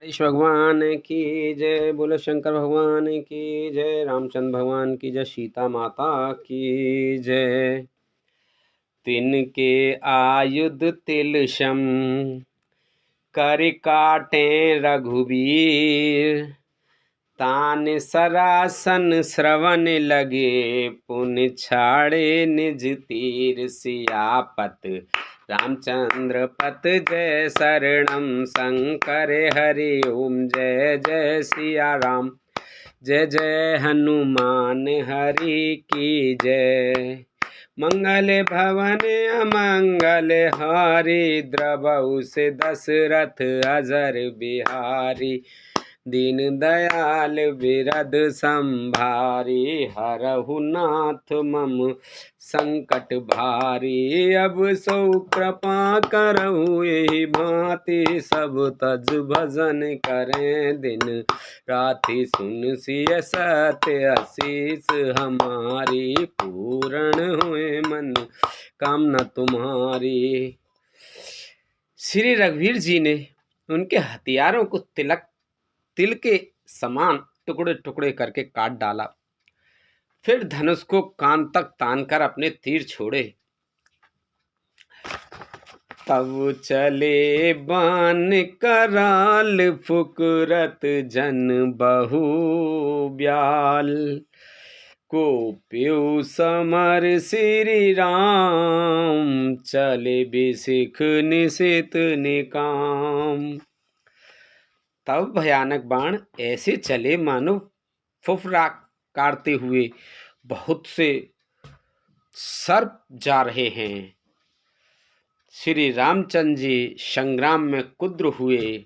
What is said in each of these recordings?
गणेश भगवान की जय, बोलो शंकर भगवान की जय, रामचंद्र भगवान की जय, सीता माता की जय। तिनके आयुध तिलशम कर काटे रघुबीर, तान सरासन श्रवण लगे, पुन छाड़े निज तीर। सियापत रामचंद्र पत जय, शरणम शंकर हरि ओम। जय जय सिया राम, जय जय हनुमान हरि की जय। मंगल भवन अमंगल हारी, द्रवहु से दशरथ अजर बिहारी। दीन दयाल बिरद संभारी, हरहु नाथ मम संकट भारी। अब सो कृपा करहु एहि भांति, सब तज भजन करें दिन राति। सुन सिय सत्य आशीष हमारी, पूर्ण हुए मन कामना तुम्हारी। श्री रघुवीर जी ने उनके हथियारों को तिल के समान टुकड़े टुकड़े करके काट डाला। फिर धनुष को कान तक तानकर अपने तीर छोड़े। तब चले बाण कराल, फुकरत जन बहु ब्याल। को प्यु समर श्री राम, चले बिसिख निशित निकाम। तब भयानक बाण ऐसे चले मानो फुफरा काटते हुए बहुत से सर्प जा रहे हैं। श्री रामचंद्र जी संग्राम में कुद्र हुए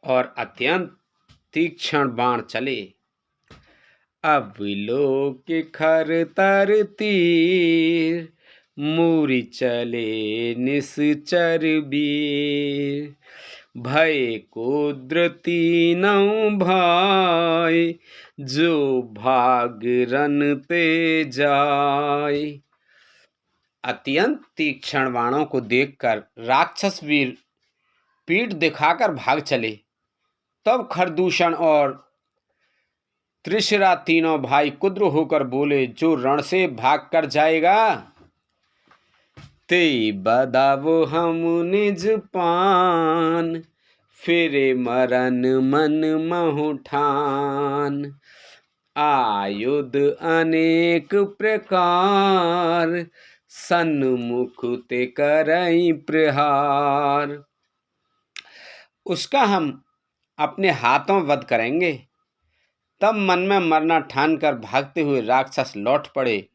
और अत्यंत तीक्ष्ण बाण चले। अब लोक खर तर तीर, मूरी चले निश्चर वीर। भय कुद्र तीनों भाई, जो भाग रन ते जाय। अत्यंत तीक्ष्ण बाणों को देखकर राक्षस वीर पीठ दिखाकर भाग चले। तब खरदूषण और त्रिशरा तीनों भाई कुद्र होकर बोले, जो रण से भाग कर जाएगा, ते बदावो हम निज पान। फिरे मरन मन महु ठान, आयुध अनेक प्रकार। सन्मुख ते करई प्रहार। उसका हम अपने हाथों वध करेंगे। तब मन में मरना ठानकर भागते हुए राक्षस लौट पड़े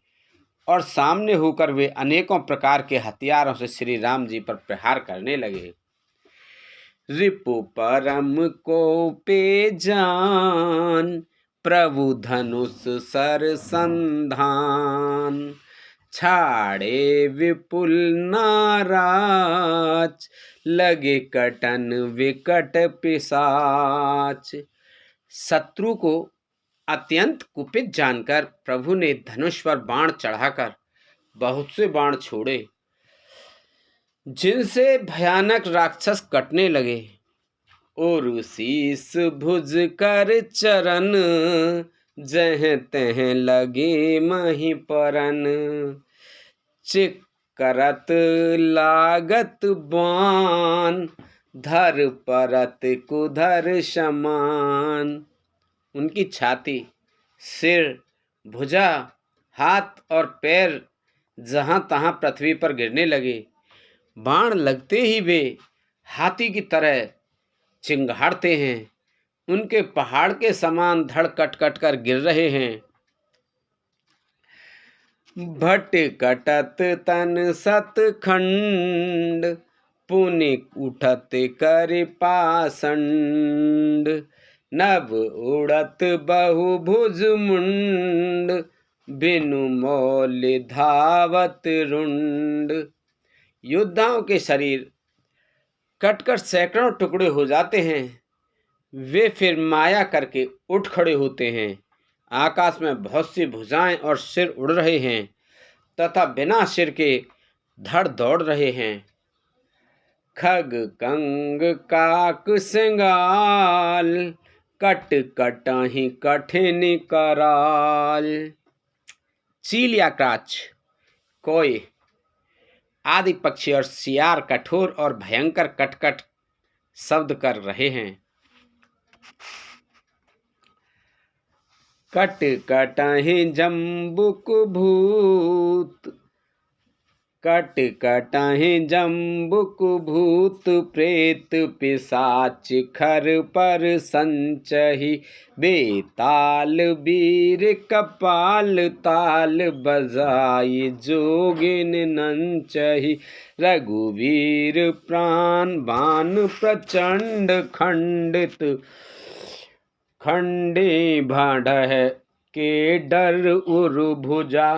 और सामने होकर वे अनेकों प्रकार के हथियारों से श्री राम जी पर प्रहार करने लगे। रिपु परम को पे जान, प्रभु धनुष सर संधान। छाड़े विपुल नाराज, लगे कटन विकट पिशाच। शत्रु को अत्यंत कुपित जानकर प्रभु ने धनुष पर बाण चढ़ाकर बहुत से बाण छोड़े, जिनसे भयानक राक्षस कटने लगे। और शीस भुज कर चरण, जह तह लगे मही परन। चिक करत लागत बाण, धर परत कुधर समान। उनकी छाती, सिर, भुजा, हाथ और पैर जहां तहां पृथ्वी पर गिरने लगे। बाण लगते ही वे हाथी की तरह चिंगाड़ते हैं। उनके पहाड़ के समान धड़ कट कट कर गिर रहे हैं। भट कटत तन सत खंड, पुनि उठत कर पाषंड। नभ उड़त बहु भुज मुंड, बिनु मौल धावत रुंड। योद्धाओं के शरीर कटकर सैकड़ों टुकड़े हो जाते हैं। वे फिर माया करके उठ खड़े होते हैं। आकाश में बहुत सी भुजाएं और सिर उड़ रहे हैं तथा बिना सिर के धड़ दौड़ रहे हैं। खग कंग काक सिंगाल, कट कटहि कठिन कराल। चील या क्राच, कोय आदि पक्षी और सियार कठोर और भयंकर कटकट शब्द कर रहे हैं। कट कटहि जम्बुक भूत, कट कटहि जम्बुक भूत प्रेत पिशाच खर पर संचहि। बेताल वीर कपाल ताल बजाई जोगिन नंचहि। रघुवीर प्राण बाण प्रचंड खंडित, खंडे भाढ़ के डर उर भुजा।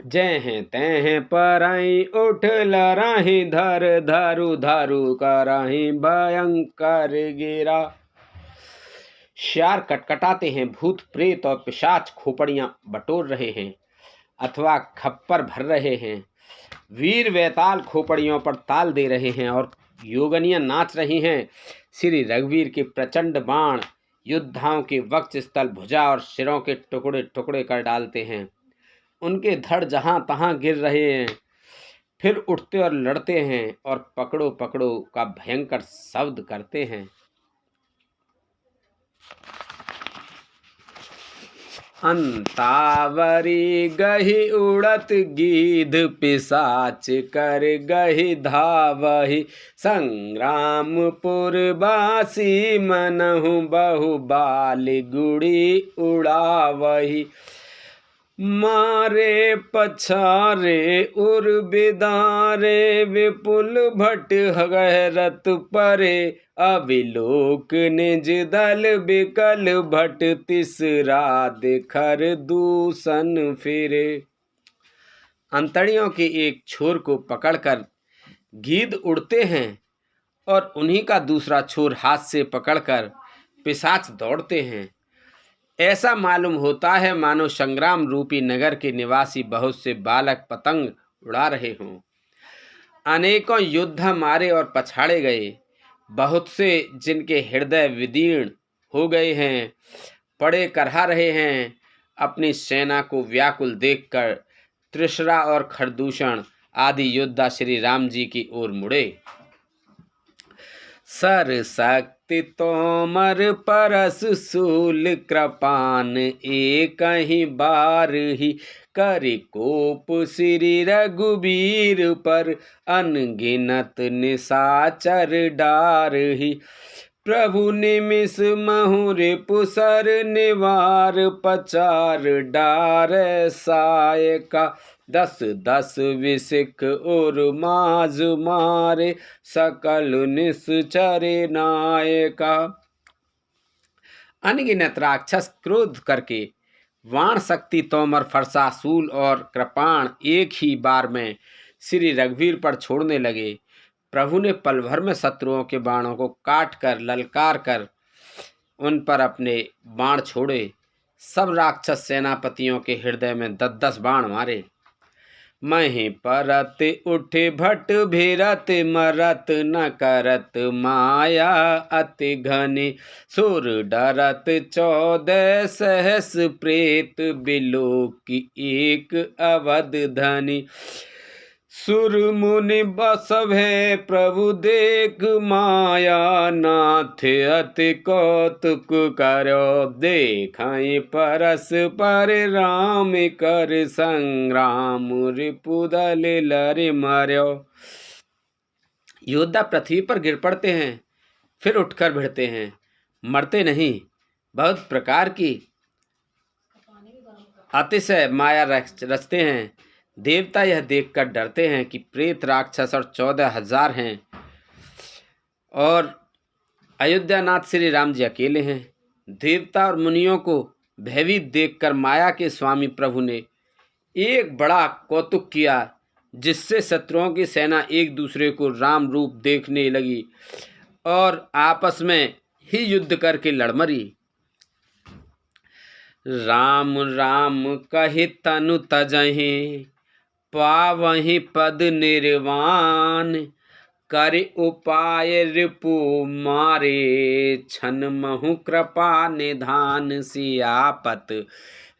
जह तह परई उठ लरहि धर धरु धरु करहि भयंकर गिरा। सियार कटकटाते हैं, भूत प्रेत और पिशाच खोपड़ियां बटोर रहे हैं अथवा खप्पर भर रहे हैं। वीर वेताल खोपड़ियों पर ताल दे रहे हैं और योगनियां नाच रही हैं। श्री रघुवीर के प्रचंड बाण योद्धाओं के वक्ष स्थल, भुजा और सिरों के टुकड़े टुकड़े कर डालते हैं। उनके धड़ जहां तहां गिर रहे हैं, फिर उठते और लड़ते हैं और पकड़ो पकड़ो का भयंकर शब्द करते हैं। अंतावरी गही उड़त गीध, पिशाच कर गही धावही। संग्रामपुर बासी मनहु बहु बाल गुड़ी उड़ावही। मारे पछारे उर बिदारे, विपुल भट गहरत परे। अविलोक निज दल बिकल भट, तिसरा दिखर दूषण फिरे। अंतड़ियों के एक छोर को पकड़कर गीध उड़ते हैं और उन्हीं का दूसरा छोर हाथ से पकड़कर पिशाच दौड़ते हैं। ऐसा मालूम होता है मानो संग्राम रूपी नगर के निवासी बहुत से बालक पतंग उड़ा रहे हों। अनेकों योद्धा मारे और पछाड़े गए, बहुत से जिनके हृदय विदीर्ण हो गए हैं पड़े करहा रहे हैं। अपनी सेना को व्याकुल देखकर त्रिशरा और खरदूषण आदि योद्धा श्री राम जी की ओर मुड़े। सर शक्ति तोमर परस शूल, कृपान एक ही बार ही। करि कोप श्री रघुबीर पर, अनगिनत निशाचर डार ही। प्रभु निमिष महु रिपुसर निवार, पचार डार सायका। दस दस विसिक उर माज मारे, सकल निश्चरे नायका। अनगिनत राक्षस क्रोध करके वाण शक्ति तोमर फरसा शूल और कृपाण एक ही बार में श्री रघुवीर पर छोड़ने लगे। प्रभु ने पल भर में शत्रुओं के बाणों को काट कर ललकार कर उन पर अपने बाण छोड़े। सब राक्षस सेनापतियों के हृदय में 10-10 बाण मारे। मही परत उठे भट भिरत, मरत न करत माया अति घनी। सुर डरत 14 सहस प्रेत, बिलोकी एक अवध धनी। सुर मुनि बसभे प्रभु देख माया, नाथ अति कौतुक करो। देखहि परस पर राम कर, संग्राम रिपुदल लरि मर्यो। योद्धा पृथ्वी पर गिर पड़ते हैं, फिर उठकर भिड़ते हैं, मरते नहीं। बहुत प्रकार की अतिशय माया रचते हैं। देवता यह देखकर डरते हैं कि प्रेत राक्षस और 14,000 हैं और अयोध्यानाथ श्री राम जी अकेले हैं। देवता और मुनियों को भयभीत देखकर माया के स्वामी प्रभु ने एक बड़ा कौतुक किया, जिससे शत्रुओं की सेना एक दूसरे को राम रूप देखने लगी और आपस में ही युद्ध करके लड़ मरी। राम राम कहि तनु तजहि, पावहि पद निर्वाण। कर उपाय रिपु मारे, छन महु कृपा निधान सियापत,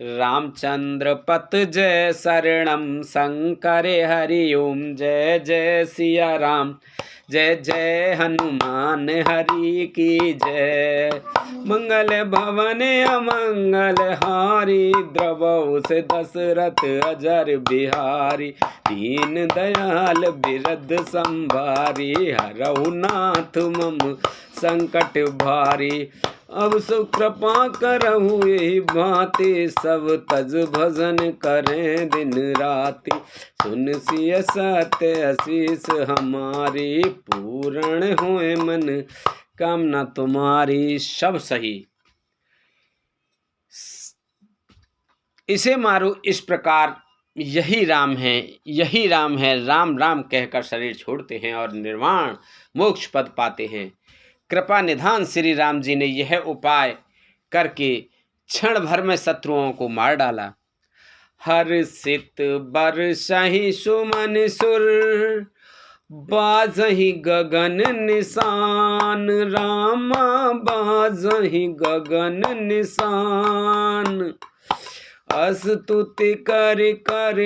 रामचंद्र पत जय शरणम शंकर हरि ओम। जय जय सिया राम, जय जय हनुमान हरि की जय। मंगल भवन अमंगल हारी, द्रवहु से दशरथ अजर बिहारी, दीन दयाल बिरद संभारी, हरहु नाथ मम संकट भारी। अब सो कृपा करहु यही भांति, सब तज भजन करें दिन राति, सुन सिय सत्य आशीष हमारी, पूर्ण होए मन कामना तुम्हारी। सब सही। इसे मारो इस प्रकार, यही राम है, यही राम है, राम राम कहकर शरीर छोड़ते हैं और निर्वाण मोक्ष पद पाते हैं। कृपा निधान श्री राम जी ने यह उपाय करके क्षण भर में शत्रुओं को मार डाला। हर्षित बरसहि सुमन सुर, बाजहि गगन निशान, रामा बाजहि गगन निशान। अस्तुति कर कर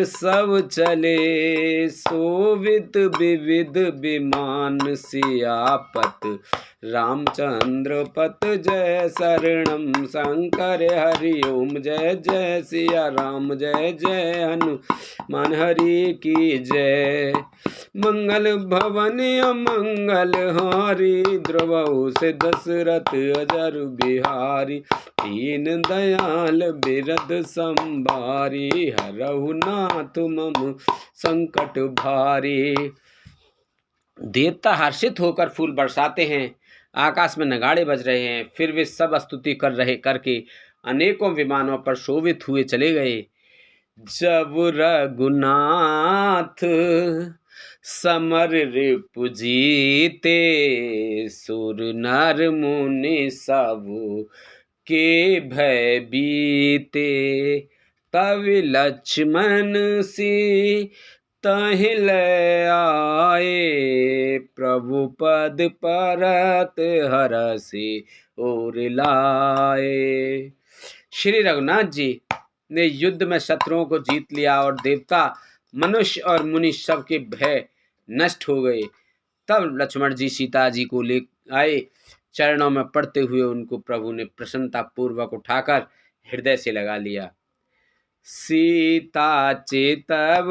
सब चले, शोभित विविध विमान, सियापत रामचंद्र पत जय शरणम शंकर हरि ओम। जय जय सिया राम, जय जय हनुमान हरि की जय। मंगल भवन अमंगल हारी, द्रवहु से दशरथ अजर बिहारी, दीन दयाल बिरद संभारी, हरहु नाथ मम संकट भारी। देवता हर्षित होकर फूल बरसाते हैं, आकाश में नगाड़े बज रहे हैं, फिर वे सब स्तुति करके अनेकों विमानों पर शोभित हुए चले गए। जब रघुनाथ समर रिपु जीते, सुर नर मुनि सब के भय बीते, तब लक्ष्मण सी तहि ले आए, प्रभु पद परत हरषि और लाए। श्री रघुनाथ जी ने युद्ध में शत्रुओं को जीत लिया और देवता मनुष्य और मुनि सब के भय नष्ट हो गए। तब लक्ष्मण जी सीता जी को ले आए, चरणों में पड़ते हुए उनको प्रभु ने प्रसन्नता पूर्वक उठाकर हृदय से लगा लिया। सीता चेतव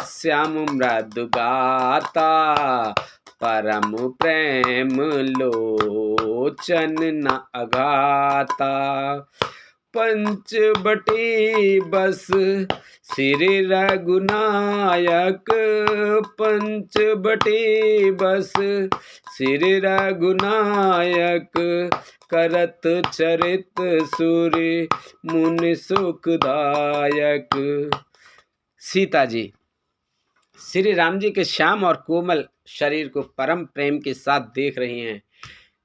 श्याम मृदु गाता, परम प्रेम लोचन न अघाता, पंचवटी बस श्री रघुनायक, पंचवटी बस श्री रघुनायक, करत चरित सूर्य मुनि सुखदायक। सीता जी श्री राम जी के श्याम और कोमल शरीर को परम प्रेम के साथ देख रही हैं,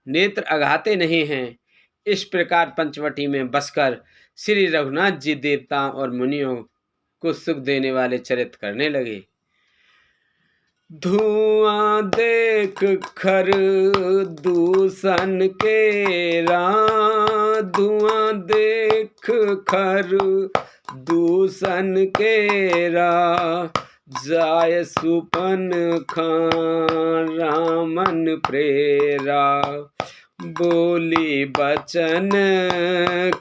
नेत्र अघाते नहीं हैं। इस प्रकार पंचवटी में बसकर श्री रघुनाथ जी देवताओं और मुनियों को सुख देने वाले चरित्र करने लगे। धुआं देख खर दूषण केरा, धुआं देख खर दूषण केरा, जाय सुपन खान रामन प्रेरा, बोली बचन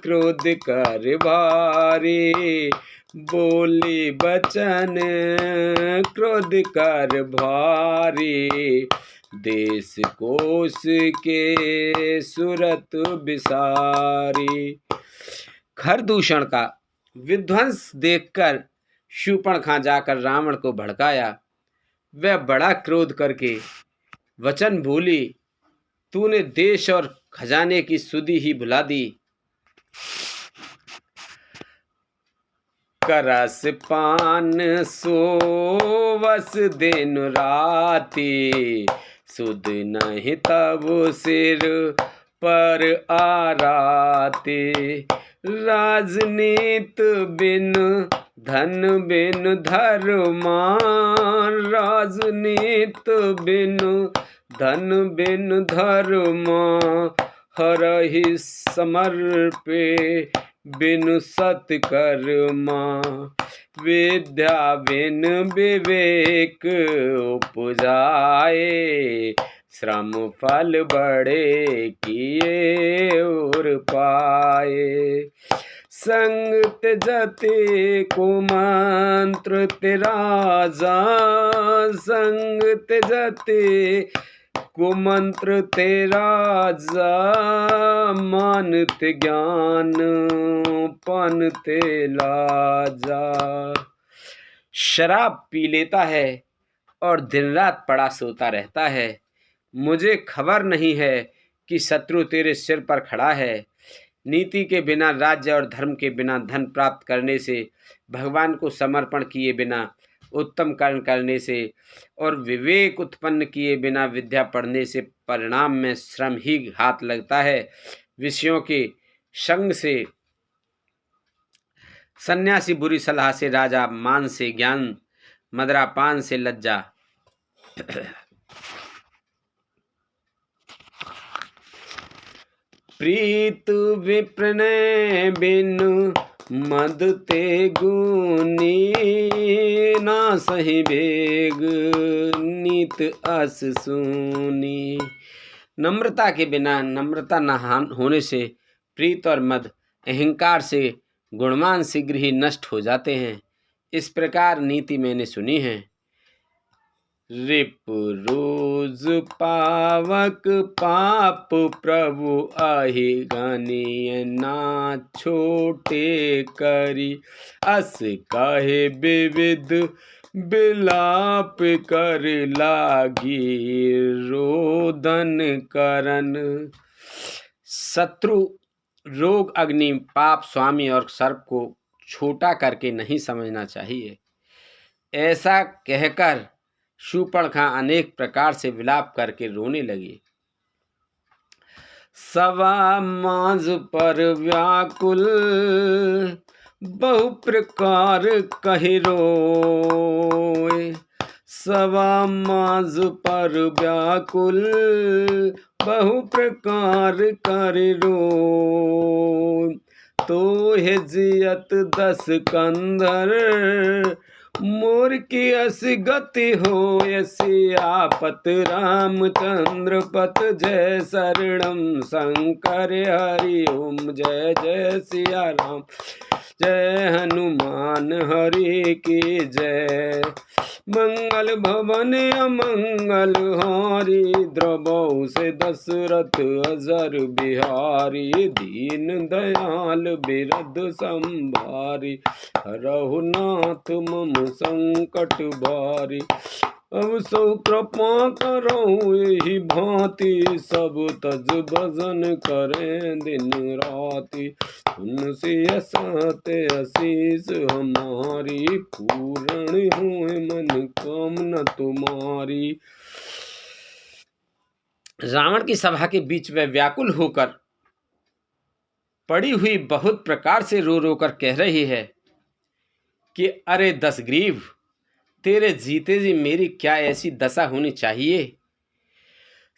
क्रोध कर भारी, बोली बचन क्रोध कर भारी, देश कोश के सुरत बिसारी। खरदूषण का विध्वंस देखकर शूर्पणखा जाकर रावण को भड़काया। वह बड़ा क्रोध करके वचन बोली, तूने देश और खजाने की सुधि ही भुला दी। करस पान सोवस दिन राती, सुध नहीं तब सिर पर आराती, राजनीत बिन धन बिनु धर्मा राजनीत बिनु, धन बिनु धर्मा हरहि समर्पे, बिनु सत्कर्मा विद्या बिनु विवेक उपजाए, श्रम फल बड़े किए और पाए। संग त्यजते को मंत्र तेराजा, संग त्यजते को मंत्र तेराजा, मानते ज्ञान पानते लाजा। शराब पी लेता है और दिन रात पड़ा सोता रहता है। मुझे खबर नहीं है कि शत्रु तेरे सिर पर खड़ा है। नीति के बिना राज्य और धर्म के बिना धन प्राप्त करने से, भगवान को समर्पण किए बिना उत्तम कर्म करने से और विवेक उत्पन्न किए बिना विद्या पढ़ने से परिणाम में श्रम ही हाथ लगता है। विषयों के संग से सन्यासी, बुरी सलाह से राजा, मान से ज्ञान, मदरापान से लज्जा। प्रीत विप्रने बिनु मद ते गुनी, ना सही बेग नीत अस सुनी। नम्रता के बिना, नम्रता न होने से प्रीत और मद, अहंकार से गुणमान शीघ्र ही नष्ट हो जाते हैं। इस प्रकार नीति मैंने सुनी है। रिप रोज पावक पाप प्रभु आहि गानिय, ना छोटे करी अस काहे विविध, बिलाप कर लागी रोदन करन। शत्रु, रोग, अग्नि, पाप, स्वामी और सर्प को छोटा करके नहीं समझना चाहिए। ऐसा कहकर शूर्पणखा अनेक प्रकार से विलाप करके रोने लगी। सवा माज पर व्याकुल बहु प्रकार कहि रोए, सवा माज पर व्याकुल बहु प्रकार कर रोए। तो है जियत 10 कंधर, मोर की अस गति हो सियापत, रामचंद्र पत जय शरणम शंकर हरि ओम, जय जय सिया राम, जय हनुमान हरि की जय। मंगल भवन अमंगल हारी, द्रवौ से दशरथ अजर बिहारी, दीन दयाल बिरद संभारी, हरहु नाथ मम संकट भारी। अब सो कृपा करो यही भांति, सब तज भजन करें दिन राति। तुलसी असते आशीष हमारी, पूर्ण होए मन कामना तुम्हारी। रावण की सभा के बीच में व्याकुल होकर पड़ी हुई बहुत प्रकार से रो रो कर कह रही है कि अरे दशग्रीव, तेरे जीते जी मेरी क्या ऐसी दशा होनी चाहिए।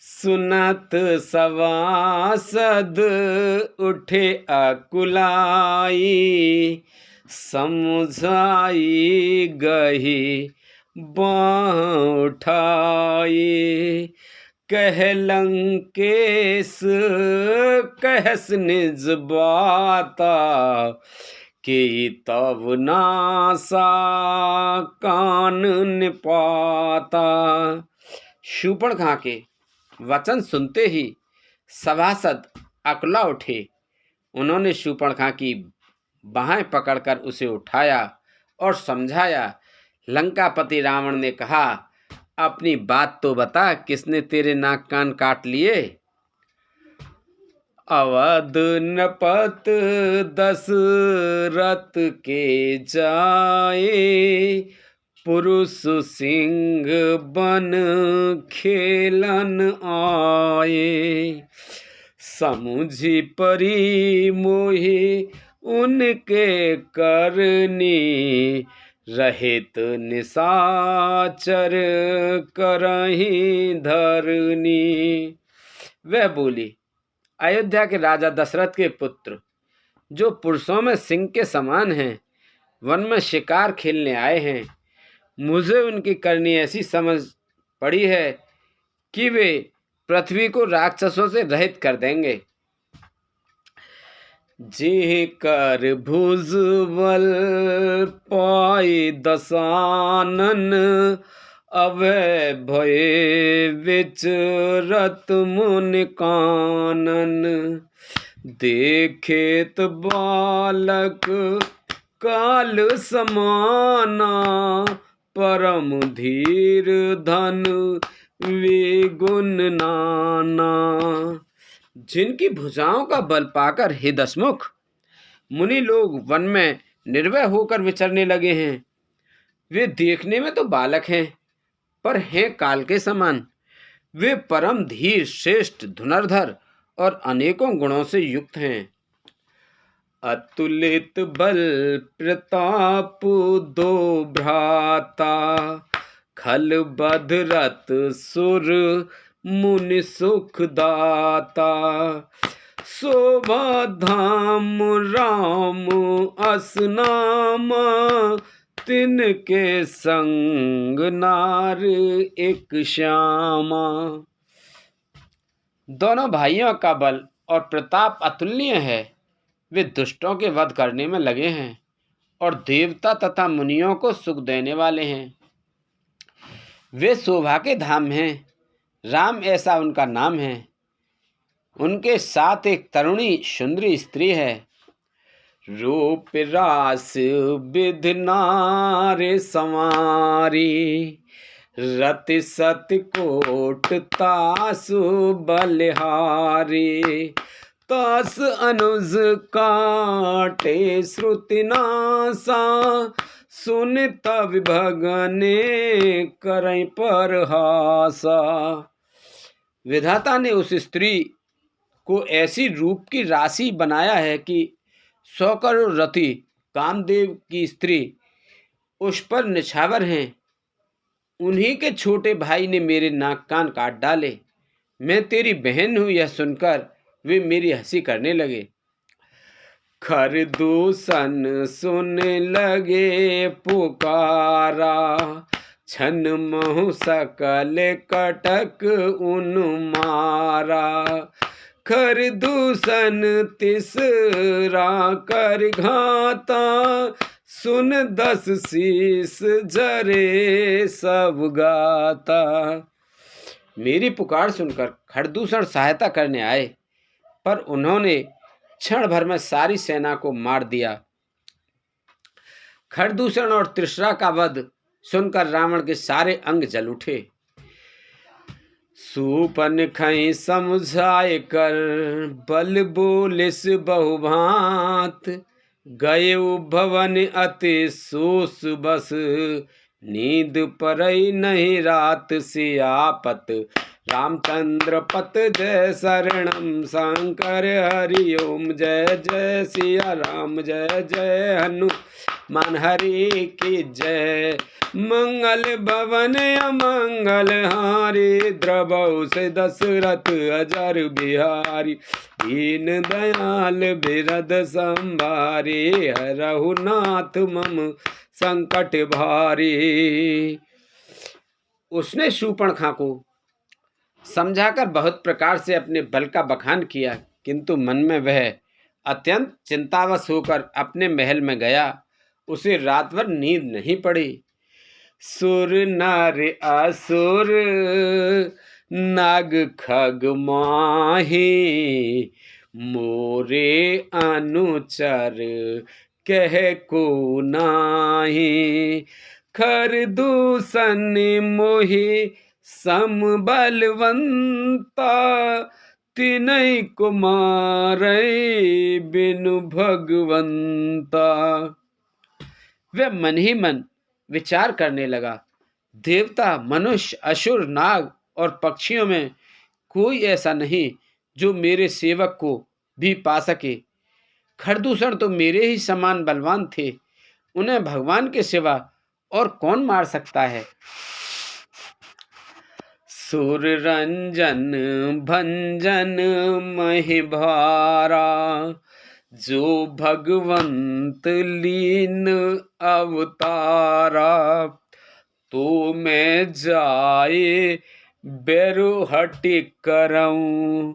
सुनत सवासद उठे अकुलाई, समझाई गही बाँह उठाई। कह लंकेश कहस निज बाता, कि तब नासा कान निपाता। शूर्पणखा के वचन सुनते ही सभासद अकुला उठे। उन्होंने शूर्पणखा की बाहें पकड़कर उसे उठाया और समझाया। लंकापति रावण ने कहा, अपनी बात तो बता, किसने तेरे नाक कान काट लिए। अवध नपत दशरथ के जाए, पुरुष सिंह बन खेलन आए। समुझी परी मोहि उनके करनी, रहित निशाचर करहीं धरनी। वह बोली, अयोध्या के राजा दशरथ के पुत्र, जो पुरुषों में सिंह के समान हैं, वन में शिकार खेलने आए हैं, मुझे उनकी करनी ऐसी समझ पड़ी है कि वे पृथ्वी को राक्षसों से रहित कर देंगे। जे कर भुजबल पाई दसानन, अभय भये विचरत मुनि कानन। देखेत बालक काल समाना, परम धीर धन विगुण नाना। जिनकी भुजाओं का बल पाकर हे दशमुख, मुनि लोग वन में निर्भय होकर विचरने लगे हैं। वे देखने में तो बालक हैं, पर हैं काल के समान। वे परम धीर, श्रेष्ठ, धनुर्धर और अनेकों गुणों से युक्त हैं। अतुलित बल प्रताप दो भ्राता, खल बधरत सुर मुनि सुख दाता। शोभा धाम राम असनामा, तिनके संग नार एक श्यामा। दोनों भाइयों का बल और प्रताप अतुलनीय है। वे दुष्टों के वध करने में लगे हैं और देवता तथा मुनियों को सुख देने वाले हैं। वे शोभा के धाम हैं, राम ऐसा उनका नाम है। उनके साथ एक तरुणी सुंदरी स्त्री है। रूप रास विध नारे संवारी, रति सति कोट तासु बलिहारी। तास अनुज काटे श्रुति नासा, सुनित विभगने करई परहासा। विधाता ने उस स्त्री को ऐसी रूप की राशि बनाया है कि 100 करोड़ रति कामदेव की स्त्री उस पर निछावर हैं। उन्हीं के छोटे भाई ने मेरे नाक कान काट डाले। मैं तेरी बहन हूँ यह सुनकर वे मेरी हंसी करने लगे। खरदूषण सुन लगे पुकारा, छन महु सकल कटक उन मारा। खरदूषण तिसरा कर घाता, सुन 10 शीस जरे सब गाता। मेरी पुकार सुनकर खरदूषण सहायता करने आए, पर उन्होंने क्षण भर में सारी सेना को मार दिया। खरदूषण और त्रिशरा का वध सुनकर रावण के सारे अंग जल उठे। सूपन खई समझाए कर, बल बोलिस बहुभांत। गए भवन अति सोस बस, नींद परई नहीं रात सियापत। रामचंद्र पत जय शरणम शंकर हरि ओम। जय जय सिया राम, जय जय हनुमान हरि की जय। मंगल भवन अमंगल हारी, द्रवौ से दशरथ अजर बिहारी। दीन दयाल बिरद संभारी, रघुनाथ मम संकट भारी। उसने शूर्पणखा को समझाकर बहुत प्रकार से अपने बल का बखान किया, किंतु मन में वह अत्यंत चिंतावश होकर अपने महल में गया। उसे रात भर नींद नहीं पड़ी। सुर नर असुर नाग खग माही, मोरे अनुचर कह को नाही। खरदूषण मोहि सम बलवंता, तिनहि को मारै बिनु भगवंता। वह मन ही मन विचार करने लगा, देवता, मनुष्य, असुर, नाग और पक्षियों में कोई ऐसा नहीं जो मेरे सेवक को भी पा सके। खरदूषण तो मेरे ही समान बलवान थे, उन्हें भगवान के सिवा और कौन मार सकता है। सुर रंजन भंजन महि भारा, जो भगवंत लीन अवतारा। तो मैं जाए बेरु हटि करऊं,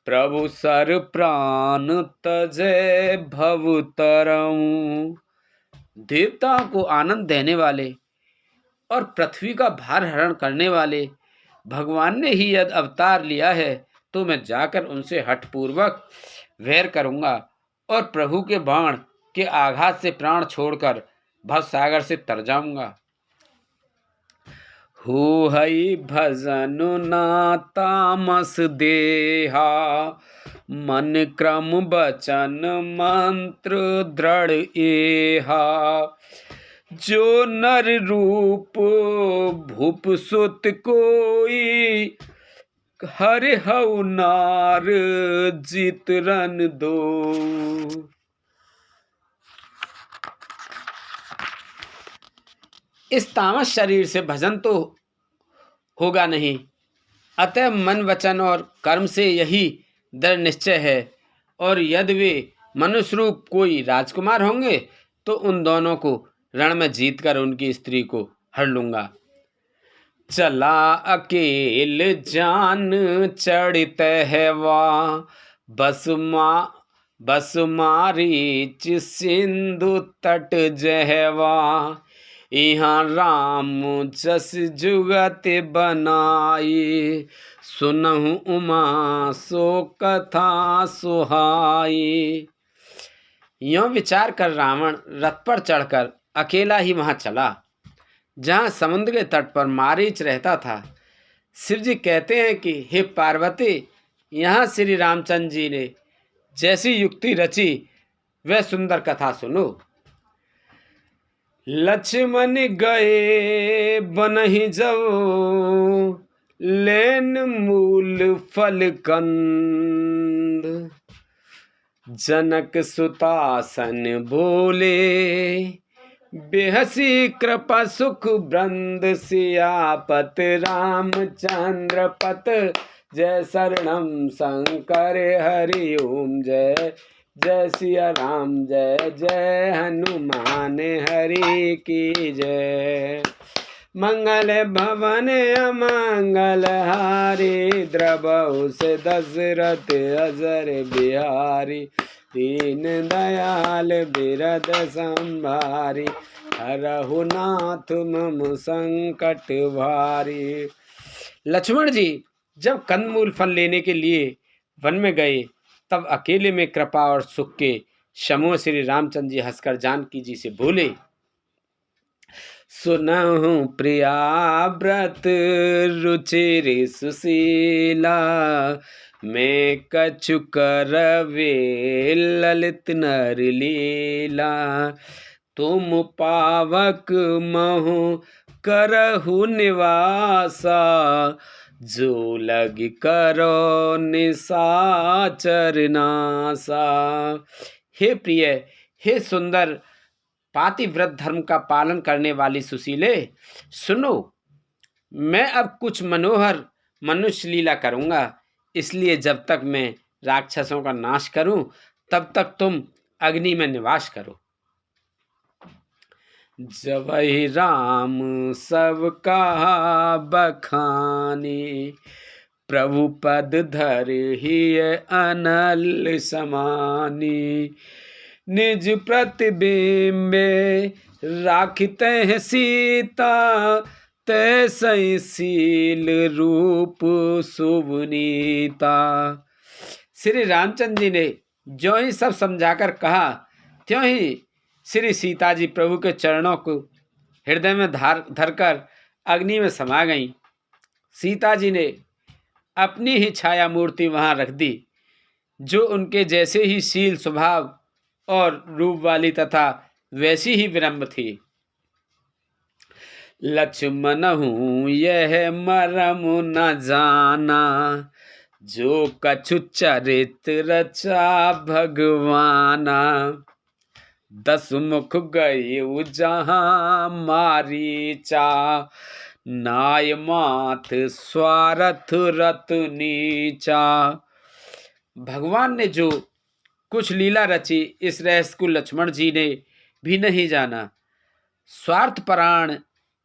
प्रभु सर प्राण तजय भव तरऊं। देवताओं को आनंद देने वाले और पृथ्वी का भार हरण करने वाले भगवान ने ही यदि अवतार लिया है, तो मैं जाकर उनसे हठपूर्वक वैर करूंगा और प्रभु के बाण के आघात से प्राण छोड़कर भवसागर से तर जाऊंगा। हो हई भजन ना तामस देहा, मन क्रम बचन मंत्र दृढ़ एहा। जो नर रूप भूप सुत कोई, हरि हऊ नार जित रन दो। इस तामस शरीर से भजन तो होगा नहीं, अतः मन वचन और कर्म से यही दृढ़ निश्चय है। और यदि वे मनुष्य रूप कोई राजकुमार होंगे, तो उन दोनों को रण में जीतकर उनकी स्त्री को हर लूंगा। चला अकेल जान चढ़ित हैवा, बस मारीच सिंधु तट जहवा। यहाँ राम जस जुगत बनाई, सुनहु उमा सो कथा सुहाई। यों विचार कर रावण रथ पर चढ़कर अकेला ही वहां चला, जहां समुद्र के तट पर मारीच रहता था। शिव जी कहते हैं कि हे पार्वती, यहाँ श्री रामचंद्र जी ने जैसी युक्ति रची वह सुंदर कथा सुनो। लक्ष्मण गए बनहि जब, लेन मूल फल कंद। जनक सुतासन बोले, बेहसी कृपा सुख ब्रंद। सियापत रामचंद्र पत, जय शरणम शंकर हरि ओम। जय जय सिया राम, जय जय हनुमान हरि की जय। मंगल भवन अमंगल हारी, द्रवहु से दशरथ अजर बिहारी। दीन दयाल बिरद संभारी, हरहु नाथ मम संकट भारी। लक्ष्मण जी जब कंदमूल फल लेने के लिए वन में गए, तब अकेले में कृपा और सुख के समूह श्री रामचंद्र जी हंसकर जानकी जी से बोले, सुनहु प्रिया व्रत रुचिर सुशीला। मैं कछु करवे ललित नर लीला। तुम पावक महु करहु निवासा, जो लग करो निशाचर नासा। हे प्रिय, हे सुंदर, पातिव्रत धर्म का पालन करने वाली सुशीले, सुनो, मैं अब कुछ मनोहर मनुष्य लीला करूंगा। इसलिए जब तक मैं राक्षसों का नाश करूं, तब तक तुम अग्नि में निवास करो। जब ही राम सब कहा बखानी, प्रभु पद धर ही अनल समानी। निज प्रतिबिंबे राखते हैं सीता, तैसई शील रूप सुवनीता। श्री रामचंद्र जी ने जो ही सब समझाकर कहा, त्यों ही श्री सीता जी प्रभु के चरणों को हृदय में धरकर अग्नि में समा गईं। सीता जी ने अपनी ही छाया मूर्ति वहां रख दी, जो उनके जैसे ही शील स्वभाव और रूप वाली तथा वैसी ही विनम्र थी। लक्ष्मण हूँ यह मरम न जाना, जो कछु चरित रचा भगवाना, 10 मुख गए जहाँ मारीचा, नाय माथ स्वार्थ रत नीचा। भगवान ने जो कुछ लीला रची, इस रहस्य को लक्ष्मण जी ने भी नहीं जाना। स्वार्थपरायण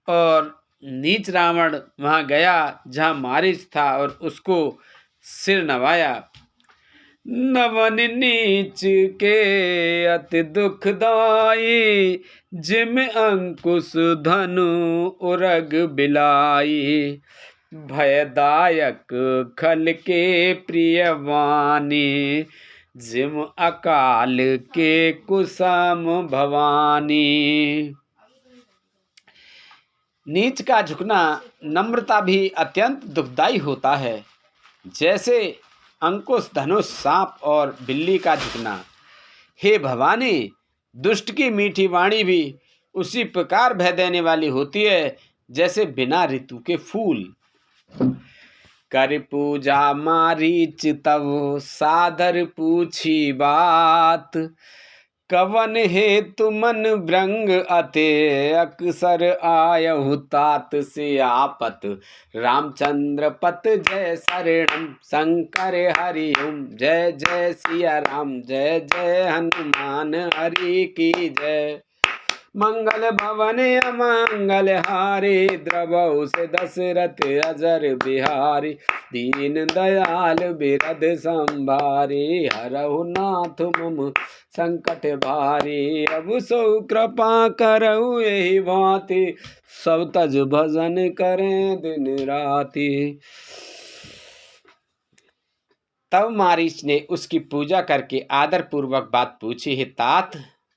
और नीच रावण वहां गया जहां मारीच था और उसको सिर नवाया। नवन नीच के अति दुखदाई, जिम अंकुश धनु उरग बिलाई, भयदायक खल के प्रिय वाणी, जिम अकाल के कुसम भवानी। नीच का झुकना नम्रता भी अत्यंत दुखदाई होता है, जैसे अंकुश धनुष सांप और बिल्ली का झुकना। हे भवानी, दुष्ट की मीठी वाणी भी उसी प्रकार भय देने वाली होती है जैसे बिना ऋतु के फूल। कर पूजा मारीच तब सादर पूछी बात, कवन हेतु मन भृंग अते अक्सर आयहु तात, से आपत रामचंद्र पत जय शरणम, शंकर हरि ओम जय जय सिया राम, जय जय हनुमान हरि की जय। मंगल भवन अमंगल हारे, द्रवहु से दशरथ अजर बिहारी, दीन दयाल बिरध संभारे, हरहु नाथ मम संकट भारी, अब सो कृपा करहु यही भांति, सब तज भजन करें दिन राति। तब मारीच ने उसकी पूजा करके आदर पूर्वक बात पूछी, हे तात,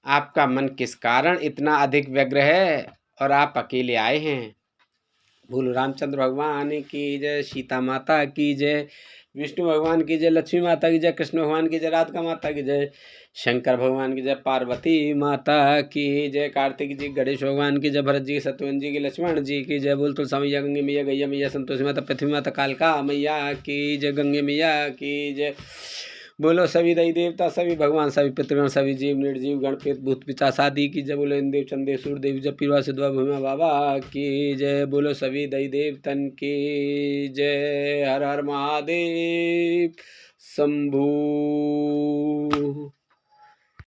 आपका मन किस कारण इतना अधिक व्यग्र है और आप अकेले आए हैं? बोलो रामचंद्र भगवान की जय, सीता माता की जय, विष्णु भगवान की जय, लक्ष्मी माता की जय, कृष्ण भगवान की जय, राधिका माता की जय, शंकर भगवान की जय, पार्वती माता की जय, कार्तिक जी, गणेश भगवान की जय, भरत जी, शत्रुघ्न जी की, लक्ष्मण जी की जय। बोल तुलसी मैया, गंगे मैया, गैया मैया, संतोषी माता, पृथ्वी माता, कालका मैया की जय, गंगे मैया की जय। बोलो सभी दई देवता, सभी भगवान, सभी पितृगण, सभी जीव निर्जीव गण, प्रेत भूत पिशाच आदि की जय। बोलो इंदेव चंदेव सूर्यदेव जय, पीरवा सिद्धवा भूमा बाबा की जय। बोलो सभी दई देवतन की जय। हर हर महादेव शंभू।